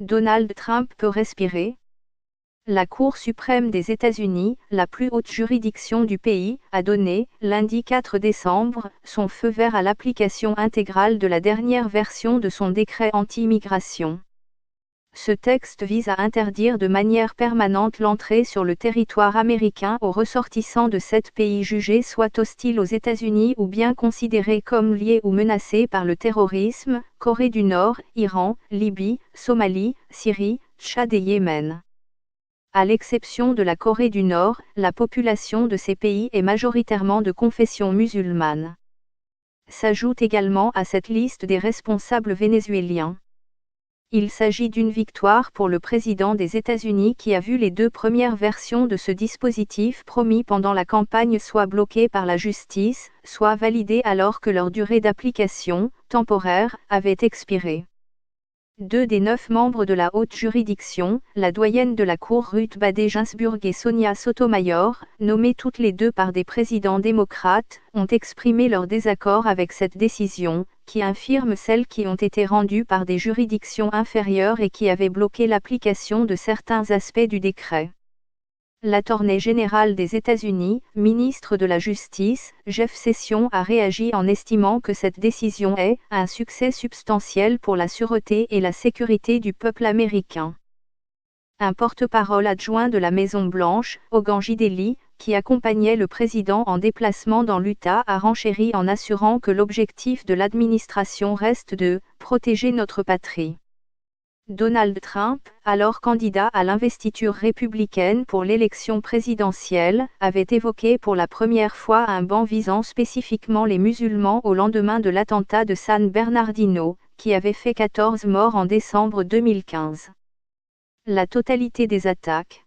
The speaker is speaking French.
Donald Trump peut respirer. La Cour suprême des États-Unis, la plus haute juridiction du pays, a donné, lundi 4 décembre, son feu vert à l'application intégrale de la dernière version de son décret anti-immigration. Ce texte vise à interdire de manière permanente l'entrée sur le territoire américain aux ressortissants de 7 pays jugés soit hostiles aux États-Unis ou bien considérés comme liés ou menacés par le terrorisme, Corée du Nord, Iran, Libye, Somalie, Syrie, Tchad et Yémen. À l'exception de la Corée du Nord, la population de ces pays est majoritairement de confession musulmane. S'ajoutent également à cette liste des responsables vénézuéliens. Il s'agit d'une victoire pour le président des États-Unis qui a vu les 2 premières versions de ce dispositif promis pendant la campagne soit bloquées par la justice, soit validées alors que leur durée d'application, temporaire, avait expiré. 2 des 9 membres de la haute juridiction, la doyenne de la Cour Ruth Bader Ginsburg et Sonia Sotomayor, nommées toutes les 2 par des présidents démocrates, ont exprimé leur désaccord avec cette décision, qui infirme celles qui ont été rendues par des juridictions inférieures et qui avaient bloqué l'application de certains aspects du décret. L'Attorney général des États-Unis, ministre de la Justice, Jeff Sessions a réagi en estimant que cette décision est « un succès substantiel pour la sûreté et la sécurité du peuple américain ». Un porte-parole adjoint de la Maison-Blanche, Hogan Gidley, qui accompagnait le président en déplacement dans l'Utah a renchéri en assurant que l'objectif de l'administration reste de « protéger notre patrie ». Donald Trump, alors candidat à l'investiture républicaine pour l'élection présidentielle, avait évoqué pour la première fois un ban visant spécifiquement les musulmans au lendemain de l'attentat de San Bernardino, qui avait fait 14 morts en décembre 2015. La totalité des attaques,